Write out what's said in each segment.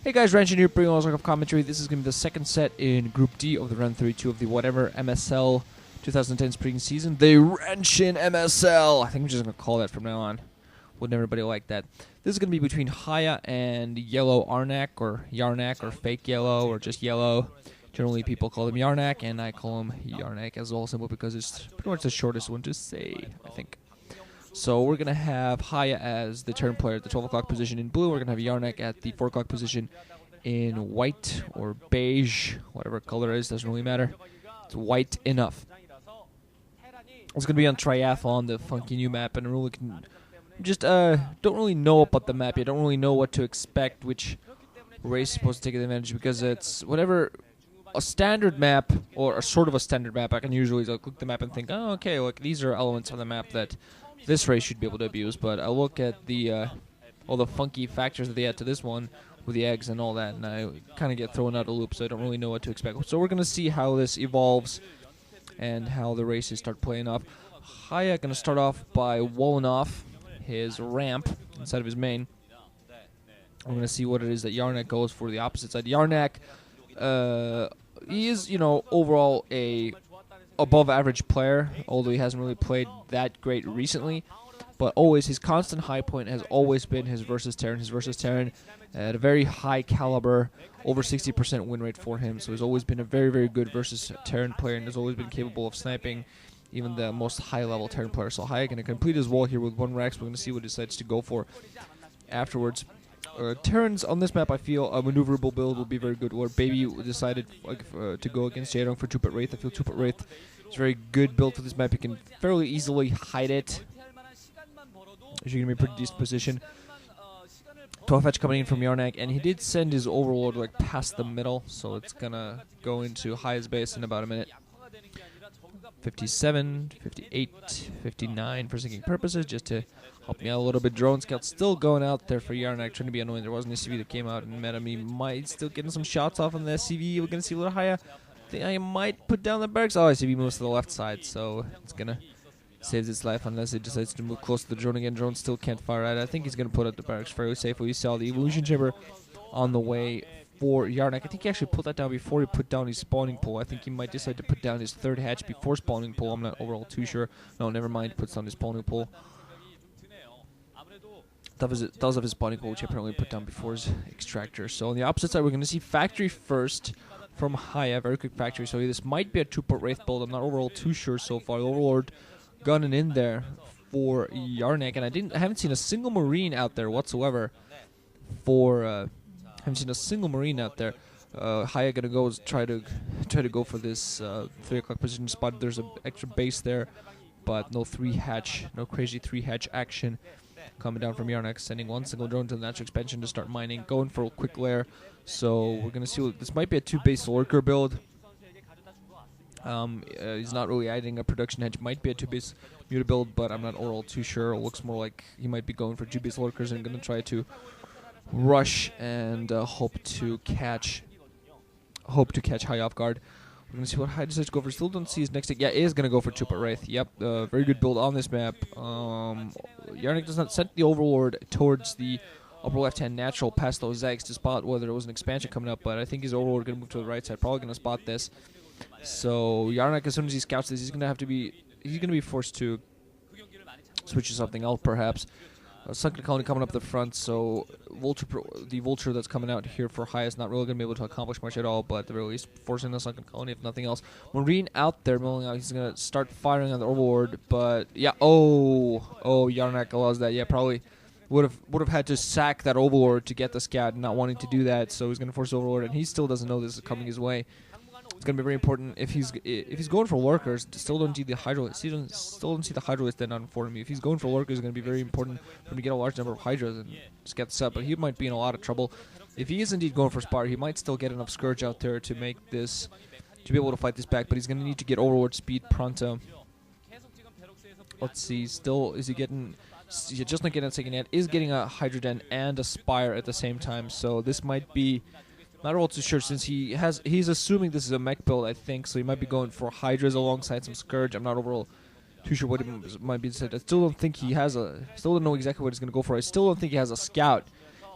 Hey guys, Ranch here, bringing all sorts of commentary. This is going to be the second set in Group D of the Ro32 of the whatever MSL 2010 spring season. The Wrenchin MSL! I think I'm just going to call that from now on. Wouldn't everybody like that? This is going to be between HiyA and Yellow Arnc, or Yarnak, or Fake Yellow, or just Yellow. Generally, people call him Yarnak, and I call him Yarnak as well, simple because it's pretty much the shortest one to say, I think. So we're going to have HiyA as the turn player at the 12 o'clock position in blue. We're going to have Yarnak at the 4 o'clock position in white or beige, whatever color it is, doesn't really matter. It's white enough. It's going to be on Triathlon, the funky new map, and I really don't really know about the map yet. Don't really know what to expect, which race is supposed to take advantage, because it's whatever a standard map, or a sort of a standard map. I can usually look at the map and think, oh, okay, look, these are elements on the map that this race should be able to abuse, but I look at the all the funky factors that they add to this one with the eggs and all that, and I kind of get thrown out of loop, so I don't really know what to expect. So we're going to see how this evolves and how the races start playing off. HiyA going to start off by walling off his ramp inside of his main. We're going to see what it is that Yarnak goes for the opposite side. Yarnak, he is, overall a above average player, although he hasn't really played that great recently. But always, his constant high point has always been his versus Terran. His versus Terran at a very high caliber, over 60% win rate for him. So he's always been a very, very good versus Terran player, and has always been capable of sniping even the most high-level Terran player. So HiyA going to complete his wall here with one Rex. We're going to see what he decides to go for afterwards. Terrans on this map, I feel a maneuverable build will be very good. Where Baby decided to go against Arnc for 2-pit Wraith. I feel 2-pit Wraith is a very good build for this map. You can fairly easily hide it. You're going to be a pretty decent position. 12 fetch coming in from Arnc, and he did send his Overlord past the middle, so it's going to go into HiyA's base in about a minute. 57, 58, 59 for syncing purposes, just to help me out a little bit. Drone scout still going out there for Arnc, trying to be annoying. There was an SCV that came out and met him. He might still getting some shots off on the SCV. We're going to see a little HiyA. I think I might put down the barracks. Oh, SCV moves to the left side, so it's going to save its life unless it decides to move close to the drone again. Drone still can't fire at it. I think he's going to put out the barracks fairly safely. We saw the evolution chamber on the way for Arnc. I think he actually put that down before he put down his spawning pool. I think he might decide to put down his third hatch before spawning pool. I'm not overall too sure. No, never mind. Puts down his spawning pool. Does have his spawning pool, which apparently put down before his extractor. So on the opposite side, we're going to see factory first from HiyA. Very quick factory. So this might be a 2-port Wraith build. I'm not overall too sure so far. The Overlord gunning in there for Arnc, and I haven't seen a single Marine out there whatsoever for haven't seen a single Marine out there. HiyA gonna go try to go for this 3 o'clock position spot. There's an extra base there, but no crazy 3-hatch action coming down from Arnc, sending one single drone to the natural expansion to start mining, going for a quick lair. So we're gonna see this might be a 2-base lurker build. He's not really adding a production hedge. Might be a 2-base muta build, but I'm not overall too sure. It looks more like he might be going for 2-base lurkers and gonna try to rush and hope to catch HiyA off guard. We're gonna see what HiyA decides to go for. Still don't see his next hit. Yeah, he is gonna go for 2-pit Wraith. Yep, very good build on this map. Arnc does not send the Overlord towards the upper left-hand natural past those zags to spot whether there was an expansion coming up, but I think his Overlord gonna move to the right side. Probably gonna spot this. So Arnc, as soon as he scouts this, he's gonna be forced to switch to something else, perhaps. Sunken Colony coming up the front, so the Vulture that's coming out here for HiyA is not really going to be able to accomplish much at all, but at the very least, forcing the Sunken Colony, if nothing else. Marine out there, milling out, he's going to start firing on the Overlord, but, yeah, Arnc allows that. Yeah, probably would have had to sack that Overlord to get the scout, not wanting to do that, so he's going to force the Overlord, and he still doesn't know this is coming his way. It's going to be very important if he's going for lurkers. Still don't see the Hydra. Still don't see the Hydra then on for him. If he's going for lurkers, it's going to be very important for him to get a large number of Hydras and just get this up. But he might be in a lot of trouble. If he is indeed going for Spire, he might still get enough Scourge out there to make this, to be able to fight this back. But he's going to need to get Overlord speed pronto. Let's see. Still, is he getting? Just not getting a second yet. Is getting a Hydra Den and a Spire at the same time. So this might be. Not all too sure, since he's assuming this is a mech build, I think, so he might be going for Hydras alongside some Scourge. I'm not overall too sure what it might be said. I still don't think he has still don't know exactly what he's going to go for. I still don't think he has a Scout.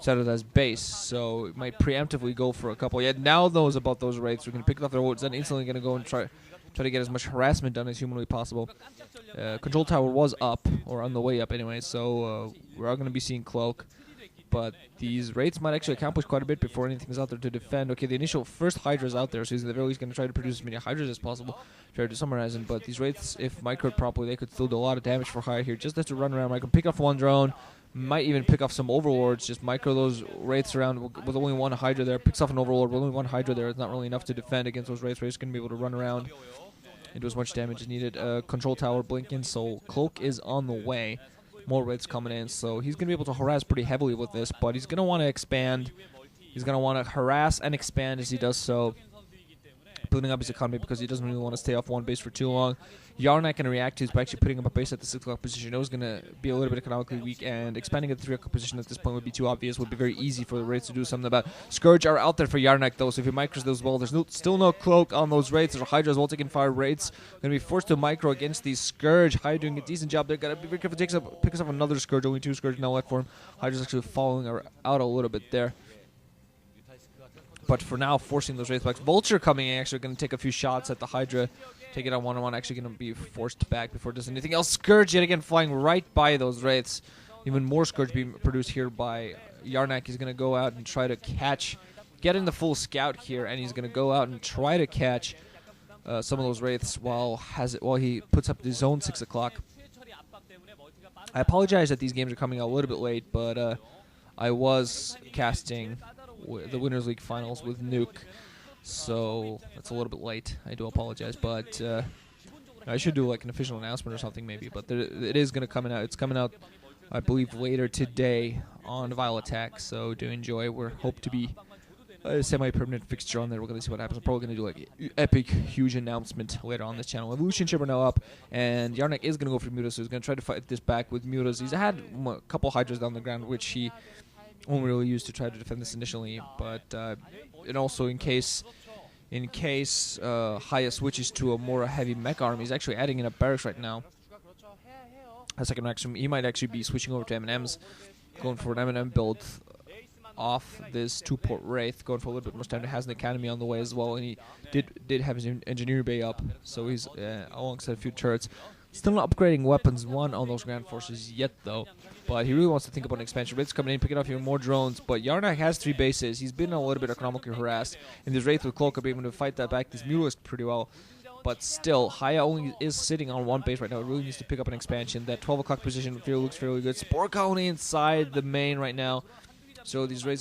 set it as base, so it might preemptively go for a couple. Yeah, now knows about those Wraiths. We're going to pick it off their wards, then instantly going to go and try to get as much harassment done as humanly possible. Control tower was up, or on the way up anyway, so we're all going to be seeing Cloak. But these Wraiths might actually accomplish quite a bit before anything's out there to defend. Okay, the initial first Hydra's out there, so he's at the very least going to try to produce as many Hydras as possible, try to summarize them. But these Wraiths, if microed properly, they could still do a lot of damage for HiyA here. Just has to run around, micro, pick off one drone, might even pick off some Overlords, just micro those Wraiths around with only one Hydra there, picks off an Overlord with only one Hydra there. It's not really enough to defend against those Wraiths. Wraiths going to be able to run around and do as much damage as needed. Control tower blinking, so Cloak is on the way. More Wraiths coming in, so he's going to be able to harass pretty heavily with this, but he's going to want to expand. He's going to want to harass and expand as he does so, building up his economy because he doesn't really want to stay off one base for too long. Arnc can react to this by actually putting up a base at the 6 o'clock position. It was going to be a little bit economically weak, and expanding at the 3 o'clock position at this point would be too obvious. Would be very easy for the Wraiths to do something about. Scourge are out there for Arnc though, so if he micros those well, there's still no Cloak on those Wraiths. There's a Hydra as well taking fire. Wraiths going to be forced to micro against these Scourge. HiyA doing a decent job. They're going to be very careful. Picks up another Scourge. Only 2 Scourge now left for him. Hydra's actually falling out a little bit there. But for now, forcing those Wraiths back. Vulture coming in, actually going to take a few shots at the Hydra. Take it on one-on-one, actually going to be forced back before it does anything else. Scourge yet again flying right by those Wraiths. Even more Scourge being produced here by Arnc. He's going to go out and try to get in the full scout here, and he's going to go out and try to catch some of those Wraiths while he puts up his own 6 o'clock. I apologize that these games are coming out a little bit late, but I was casting the Winners League Finals with Nuke, so that's a little bit late. I do apologize, but I should do like an official announcement or something maybe, but it is going to come out. It's coming out, I believe, later today on Vile Attack, so do enjoy. We hope to be a semi-permanent fixture on there. We're going to see what happens. I'm probably going to do like epic, huge announcement later on this channel. Evolution Chip are now up, and Arnc is going to go for Mutas, so he's going to try to fight this back with Mutas. He's had a couple Hydras down the ground, which he won't really use to try to defend this initially, but and also in case HiyA switches to a more heavy mech army, he's actually adding in a barracks right now. A second maximum, he might actually be switching over to M&Ms, going for an M&M build off this 2-port Wraith, going for a little bit more time. He has an academy on the way as well, and he did have his engineer bay up, so he's alongside a few turrets. Still not upgrading weapons 1 on those Grand Forces yet, though. But he really wants to think about an expansion. Wraiths coming in, picking up even more drones. But Arnc has 3 bases. He's been a little bit economically harassed. And this Wraith with Cloak will be able to fight that back. This Mutalisk pretty well. But still, HiyA only is sitting on 1 base right now. It really needs to pick up an expansion. That 12 o'clock position looks fairly good. Spore Colony inside the main right now. So these Wraiths